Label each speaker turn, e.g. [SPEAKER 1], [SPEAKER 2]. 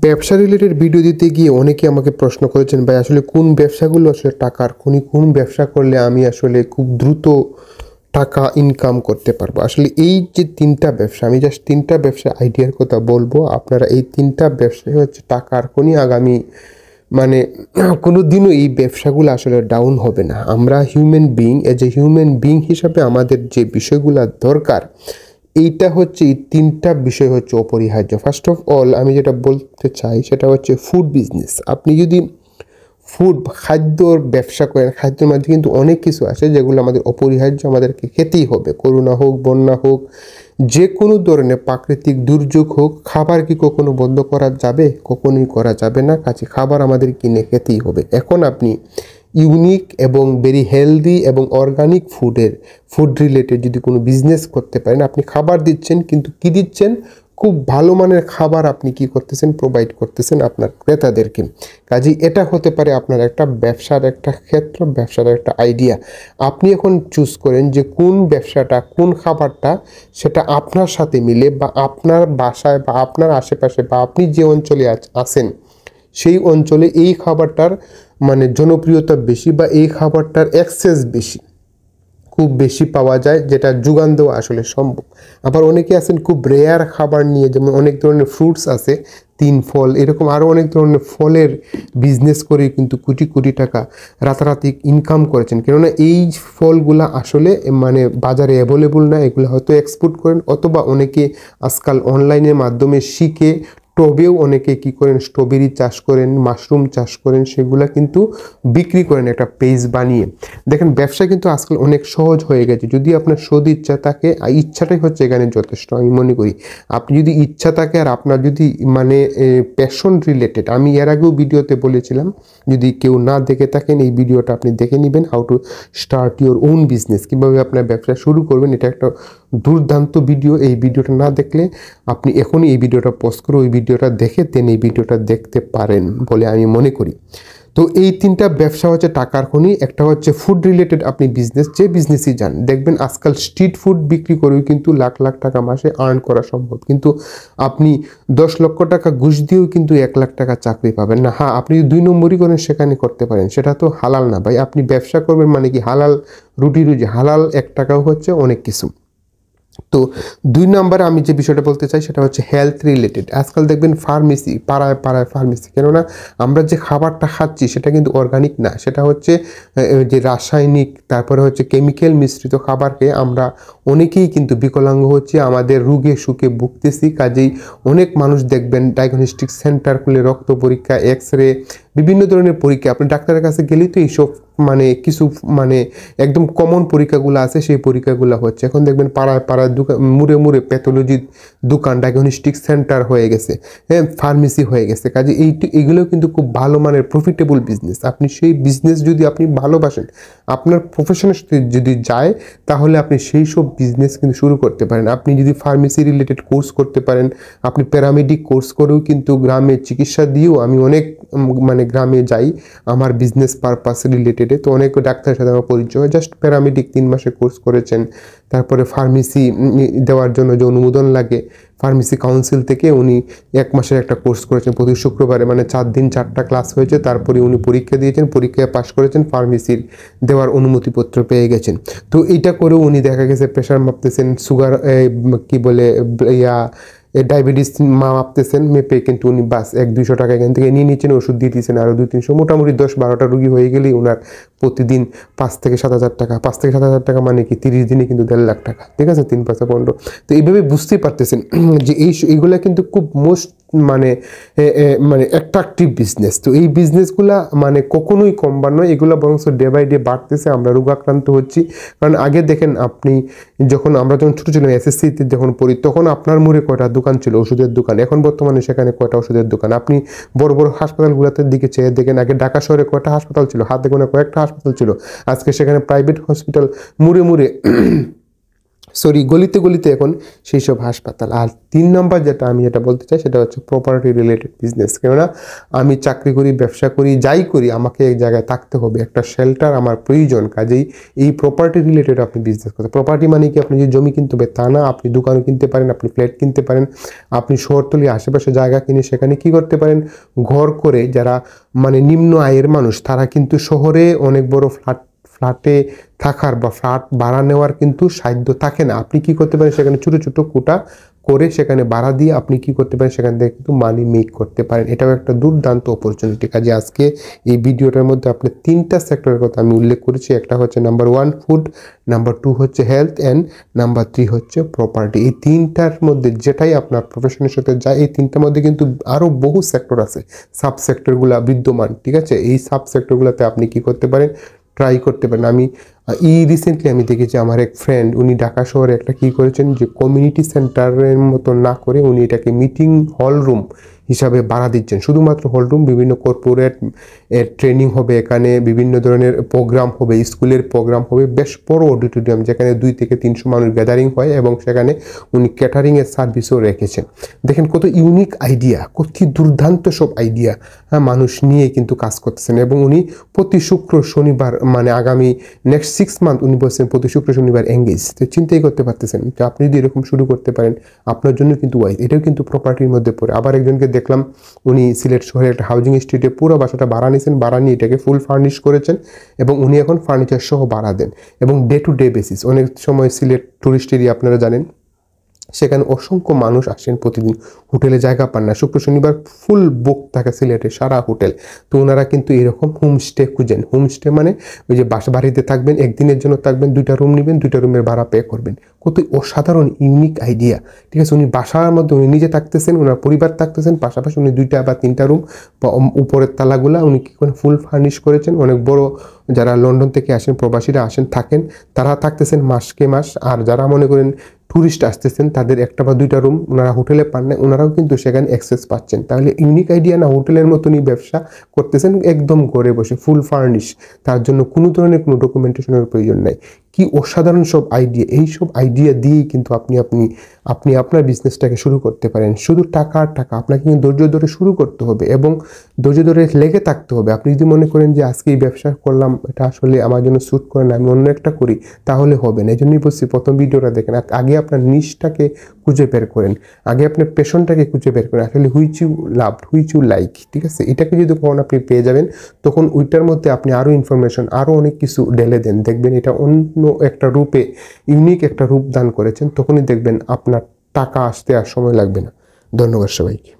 [SPEAKER 1] ব্যবসা related video দিতে গিয়ে অনেকে আমাকে প্রশ্ন করেছেন, ভাই আসলে কোন ব্যবসাগুলো আসলে টাকার খনি, কোন ব্যবসা করলে আমি আসলে খুব দ্রুত টাকা ইনকাম করতে পারবো। আসলে এই যে তিনটা ব্যবসা, আমি জাস্ট তিনটা ব্যবসা আইডিয়ার কথা বলবো। আপনারা এই তিনটা ব্যবসায় হচ্ছে টাকার খনি। আগামী মানে কোনো দিনও এই ব্যবসাগুলো আসলে ডাউন হবে না। আমরা human being, as a human being হিসাবে আমাদের যে বিষয়গুলো দরকার, এইটা হচ্ছে, এই তিনটা বিষয় হচ্ছে অপরিহার্য। ফার্স্ট অফ অল আমি যেটা বলতে চাই সেটা হচ্ছে ফুড বিজনেস। আপনি যদি খাদ্যর ব্যবসা করেন, খাদ্যের মধ্যে কিন্তু অনেক কিছু আছে যেগুলো আমাদের অপরিহার্য, আমাদেরকে খেতেই হবে। করোনা হোক, বন্যা হোক, যে কোনো ধরনের প্রাকৃতিক দুর্যোগ হোক, খাবার কি কখনো বন্ধ করা যাবে? কখনোই করা যাবে না। কাছে খাবার আমাদের কিনে খেতেই হবে। এখন আপনি ইউনিক এবং ভেরি হেলদি এবং অর্গানিক ফুড রিলেটেড যদি কোনো বিজনেস করতে পারেন, আপনি খাবার দিচ্ছেন, কিন্তু কি দিচ্ছেন? খুব ভালো মানের খাবার আপনি কি করতেছেন? প্রোভাইড করতেছেন আপনার ক্রেতাদেরকে। কাজেই এটা হতে পারে আপনার একটা ব্যবসার একটা ক্ষেত্র, ব্যবসার একটা আইডিয়া। আপনি এখন চুজ করেন যে কোন ব্যবসাটা, কোন খাবারটা সেটা আপনার সাথে মিলে, বা আপনার বাসায় বা আপনার আশেপাশে বা আপনি যে অঞ্চলে আছেন সেই অঞ্চলে এই খাবারটার মানে জনপ্রিয়তা বেশি, বা এই খাবারটার অ্যাক্সেস বেশি, খুব বেশি পাওয়া যায়, যেটা যোগান দেওয়া আসলে সম্ভব। আবার অনেকে আছেন খুব রেয়ার খাবার নিয়ে, যেমন অনেক ধরনের ফ্রুটস আছে, তিন ফল, এরকম আরও অনেক ধরনের ফলের বিজনেস করে কিন্তু কোটি কোটি টাকা রাতারাতি ইনকাম করেছেন। কেননা এই ফলগুলা আসলে মানে বাজারে অ্যাভেলেবল না, এগুলো হয়তো এক্সপোর্ট করেন, অথবা অনেকে আজকাল অনলাইনের মাধ্যমে শিখে টবেও অনেকে কি করেন, স্ট্রবেরি চাষ করেন, মাশরুম চাষ করেন, সেগুলা কিন্তু বিক্রি করেন একটা পেজ বানিয়ে। দেখেন ব্যবসা কিন্তু আজকাল অনেক সহজ হয়ে গেছে, যদি আপনার সদ ইচ্ছা থাকে। ইচ্ছাটাই হচ্ছে এখানে যথেষ্ট, আমি মনে করি। আপনি যদি ইচ্ছা থাকে আর আপনার যদি মানে প্যাশন রিলেটেড, আমি এর আগেও ভিডিওতে বলেছিলাম, যদি কেউ না দেখে থাকেন এই ভিডিওটা আপনি দেখে নেবেন, how to start your own business, কীভাবে আপনার ব্যবসা শুরু করবেন। এটা একটা দুর্দান্ত ভিডিও। এই ভিডিওটা না দেখলে আপনি এখনই এই ভিডিওটা পজ করে ওই ভিডিওটা দেখে দেন এই ভিডিওটা দেখতে পারেন বলে আমি মনে করি। তো এই তিনটা ব্যবসা হচ্ছে টাকার খনি। একটা হচ্ছে ফুড রিলেটেড, আপনি বিজনেস, যে বিজনেসই যান দেখবেন আজকাল স্ট্রিট ফুড বিক্রি করেও কিন্তু লাখ লাখ টাকা মাসে আর্ন করা সম্ভব। কিন্তু আপনি 10 লক্ষ টাকা ঘুষ দিয়েও কিন্তু 1 লাখ টাকা চাকরি পাবেন না। হ্যাঁ, আপনি 2 নম্বরই করেন সেখানে করতে পারেন, সেটা তো হালাল না ভাই। আপনি ব্যবসা করবেন মানে কি হালাল রুটি রুজি, হালাল 1 টাকাও হচ্ছে অনেক কিছু। তো 2 নম্বরে আমি যে বিষয়টা বলতে চাই সেটা হচ্ছে হেলথ রিলেটেড। আজকাল দেখবেন ফার্মেসি, পাড়ায় পাড়ায় ফার্মেসি। কেননা আমরা যে খাবারটা খাচ্ছি সেটা কিন্তু অর্গানিক না, সেটা হচ্ছে যে রাসায়নিক, তারপরে হচ্ছে কেমিক্যাল মিশ্রিত খাবার খেয়ে আমরা অনেকেই কিন্তু বিকলাঙ্গ হচ্ছে, আমাদের রোগে সুখে ভুগতেছি। কাজেই অনেক মানুষ দেখবেন ডায়াগনস্টিক সেন্টার খুলে রক্ত পরীক্ষা, এক্স-রে, বিভিন্ন ধরনের পরীক্ষা, আপনি ডাক্তারের কাছে গেলেই তো এইসব মানে কিছু মানে একদম কমন পরীক্ষাগুলো আছে, সেই পরীক্ষাগুলো হচ্ছে। এখন দেখবেন পাড়ায় পাড়ায় মুড়ে মুড়ে প্যাথোলজির দোকান, ডায়াগনস্টিক সেন্টার হয়ে গেছে, হ্যাঁ, ফার্মেসি হয়ে গেছে। কাজে এইগুলো কিন্তু খুব ভালো মানের প্রফিটেবল বিজনেস। আপনি সেই বিজনেস যদি আপনি ভালোবাসেন, আপনার প্রফেশনের সাথে যদি যায়, তাহলে আপনি সেই সব বিজনেস কিন্তু শুরু করতে পারেন। আপনি যদি ফার্মেসি রিলেটেড কোর্স করতে পারেন, আপনি প্যারামেডিক কোর্স করেও কিন্তু গ্রামে চিকিৎসা দিয়েও, আমি অনেক মানে গ্রামে যাই আমার বিজনেস পারপাস রিলেটেডে, তো অনেক ডাক্তারের সাথে আমার পরিচয়। জাস্ট প্যারামেডিক 3 মাসের কোর্স করেছেন, তারপরে ফার্মেসি দেওয়ার জন্য যে অনুমোদন লাগে ফার্মেসি কাউন্সিল থেকে উনি 1 মাসের একটা কোর্স করেছেন প্রতি শুক্রবারে, মানে 4 দিন 4টা ক্লাস হয়েছে। তারপরে উনি পরীক্ষা দিয়েছেন, পরীক্ষায় পাশ করেছেন, ফার্মেসির দেওয়ার অনুমতিপত্র পেয়ে গেছেন। তো এইটা করেও উনি দেখা গেছে প্রেশার মাপতেছেন, সুগার কি বলে ডায়াবেটিস মাপতেছেন, মেপে কিন্তু উনি বাস 100-200 টাকা এখান থেকে নিয়ে নিচ্ছেন, ওষুধ দিয়ে দিচ্ছেন আরও 200-300, মোটামুটি 10-12টা রুগী হয়ে গেলেই ওনার প্রতিদিন 5 থেকে 7,000 টাকা। 5 থেকে 7,000 টাকা মানে কি 30 দিনে কিন্তু 1.5 লাখ টাকা, ঠিক আছে, 3-5-15। তো এইভাবে বুঝতেই পারতেছেন যে এইগুলা কিন্তু খুব মানে অ্যাট্রাকটিভ বিজনেস। তো এই বিজনেসগুলা মানে কখনোই কমবার নয়, এগুলো বরং ডে বাই ডে বাড়তেছে। আমরা রোগাক্রান্ত হচ্ছি, কারণ আগে দেখেন আপনি আমরা যখন ছোটো ছিলাম, এসএসসিতে যখন পড়ি, তখন আপনার মোড়ে কয়টা দোকান ছিল, ওষুধের দোকান। এখন বর্তমানে সেখানে কয়টা ওষুধের দোকান? আপনি বড় বড় হাসপাতালগুলোতে দিকে চেয়ে দেখেন, আগে ঢাকা শহরে কয়টা হাসপাতাল ছিল? হাতে গোনা কয়েকটা হাসপাতাল ছিল। আজকে সেখানে প্রাইভেট হসপিটাল মুড়ে মুড়ে সরি গলিতে গলিতে এখন সেই সব হাসপাতাল। আর 3 নম্বর যেটা আমি যেটা বলতে চাই সেটা হচ্ছে প্রপার্টি রিলেটেড বিজনেস। কেননা আমি চাকরি করি, ব্যবসা করি, যাই করি, আমাকে এক জায়গায় থাকতে হবে, একটা শেল্টার আমার প্রয়োজন। কাজেই এই প্রপার্টি রিলেটেড আপনি বিজনেস করতে, প্রপার্টি মানে কি আপনি যে জমি কিনতে হবে তা না, আপনি দোকানও কিনতে পারেন, আপনি ফ্ল্যাট কিনতে পারেন, আপনি শহরতলি আশেপাশে জায়গা কিনে সেখানে কি করতে পারেন, ঘর করে। যারা মানে নিম্ন আয়ের মানুষ তারা কিন্তু শহরে অনেক বড় ফ্ল্যাটে থাকার বা ফ্ল্যাট ভাড়া নেওয়ার কিন্তু সাধ্য থাকে না। আপনি কি করতে পারেন, সেখানে ছোটো ছোটো কোটা করে সেখানে ভাড়া দিয়ে আপনি কি করতে পারেন, সেখান থেকে কিন্তু মানি মেক করতে পারেন। এটাও একটা দুর্দান্ত অপরচুনিটি। কাজে আজকে এই ভিডিওটার মধ্যে আপনার 3টা সেক্টরের কথা আমি উল্লেখ করেছি। একটা হচ্ছে নাম্বার 1 ফুড, নাম্বার 2 হচ্ছে হেলথ, অ্যান্ড নাম্বার 3 হচ্ছে প্রপার্টি। এই 3টার মধ্যে যেটাই আপনার প্রফেশনের সাথে যায়, এই 3টার মধ্যে কিন্তু আরও বহু সেক্টর আছে, সাব সেক্টরগুলো বিদ্যমান। ঠিক আছে, এই সাব সেক্টরগুলোতে আপনি কি করতে পারেন, ট্রাই করতে পারেন। আমি রিসেন্টলি আমি দেখেছি আমার এক ফ্রেন্ড, উনি ঢাকা শহরে একটা কী করেছেন, যে কমিউনিটি সেন্টারের মতো না করে উনি এটাকে মিটিং হল রুম হিসাবে ভাড়া দিচ্ছেন। শুধুমাত্র হল রুম, বিভিন্ন কর্পোরেট ট্রেনিং হবে এখানে, বিভিন্ন ধরনের প্রোগ্রাম হবে, স্কুলের প্রোগ্রাম হবে, বেশ বড় অডিটোরিয়াম যেখানে 2 থেকে 300 মানুষ গ্যাদারিং হয়, এবং সেখানে উনি ক্যাটারিংয়ের সার্ভিসও রেখেছেন। দেখেন কত ইউনিক আইডিয়া, কত দুর্দান্ত সব আইডিয়া মানুষ নিয়ে কিন্তু কাজ করতেছেন। এবং উনি প্রতি শুক্র শনিবার, মানে আগামী নেক্সট 6 মান্থ উনি বলছেন প্রতি শুক্র শনিবার এঙ্গেজ। তো চিন্তাই করতে পারতেছেন যে আপনি যদি এরকম শুরু করতে পারেন, আপনার জন্য কিন্তু ওয়াইজ, এটাও কিন্তু প্রপার্টির মধ্যে পড়ে। আবার একজনকে দেখলাম, উনি সিলেট শহরে একটা হাউজিং স্ট্রিটে পুরো বাসাটা ভাড়া নিয়েছেন, ভাড়া নিয়ে এটাকে ফুল ফার্নিশ করেছেন, এবং উনি এখন ফার্নিচার সহ ভাড়া দেন। এবং ডে টু ডে বেসিস, অনেক সময় সিলেট টুরিস্ট এরিয়া আপনারা জানেন, সেখানে অসংখ্য মানুষ আসেন প্রতিদিন, হোটেলে জায়গা পান না, শুক্র শনিবার ফুল বুক থাকে সিলেটে সারা হোটেল। তো ওনারা কিন্তু এরকম হোমস্টে খুঁজেন। হোমস্টে মানে ওই যে বাড়িতে থাকবেন, একদিনের জন্য থাকবেন, 2টা রুম নেবেন, 2টা রুমের ভাড়া পে করবেন। কত অসাধারণ ইউনিক আইডিয়া। ঠিক আছে, উনি বাসার মধ্যে উনি নিজে থাকতেছেন, ওনার পরিবার থাকতেছেন, পাশাপাশি উনি 2টা বা 3টা রুম বা উপরের তালাগুলা উনি কী করে ফুল ফার্নিশ করেছেন। অনেক বড় যারা লন্ডন থেকে আসেন, প্রবাসীরা আসেন থাকেন, তারা থাকতেছেন মাসকে মাস। আর যারা মনে করেন ট্যুরিস্ট আসতেছেন, তাদের 1টা বা 2টা রুম ওনারা হোটেলে পান না, ওনারাও কিন্তু সেখানে অ্যাক্সেস পাচ্ছেন। তাহলে ইউনিক আইডিয়া না? হোটেলের মতনই ব্যবসা করতেছেন, একদম ঘরে বসে ফুল ফার্নিশ, তার জন্য কোনো ধরনের কোনো ডকুমেন্টেশনের প্রয়োজন নাই। কি অসাধারণ সব আইডিয়া! এই সব আইডিয়া দিয়েই কিন্তু আপনি আপনার বিজনেসটাকে শুরু করতে পারেন। শুধু টাকা আর টাকা, আপনাকে কিন্তু ধৈর্য ধরে শুরু করতে হবে এবং ধৈর্য ধরে লেগে থাকতে হবে। আপনি যদি মনে করেন যে আজকে এই ব্যবসা করলাম, এটা আসলে আমার জন্য স্যুট করে না, আমি অন্য একটা করি, তাহলে হবে না। এই জন্যই বলছি প্রথম ভিডিওটা দেখেন, আগে আপনার নিশটাকে খুঁজে বের করেন, আগে আপনার প্যাশনটাকে খুঁজে বের করেন, আসলে which you love, which you like. ঠিক আছে, এটাকে যদি কখন আপনি পেয়ে যাবেন, তখন ওইটার মধ্যে আপনি আরও ইনফরমেশন, আরও অনেক কিছু ঢেলে দেন, দেখবেন এটা অন্য একটা রূপে, ইউনিক একটা রূপ দান করেছেন। তখনই দেখবেন আপনার টাকা আসতে আর সময় লাগবে না। ধন্যবাদ সবাইকে।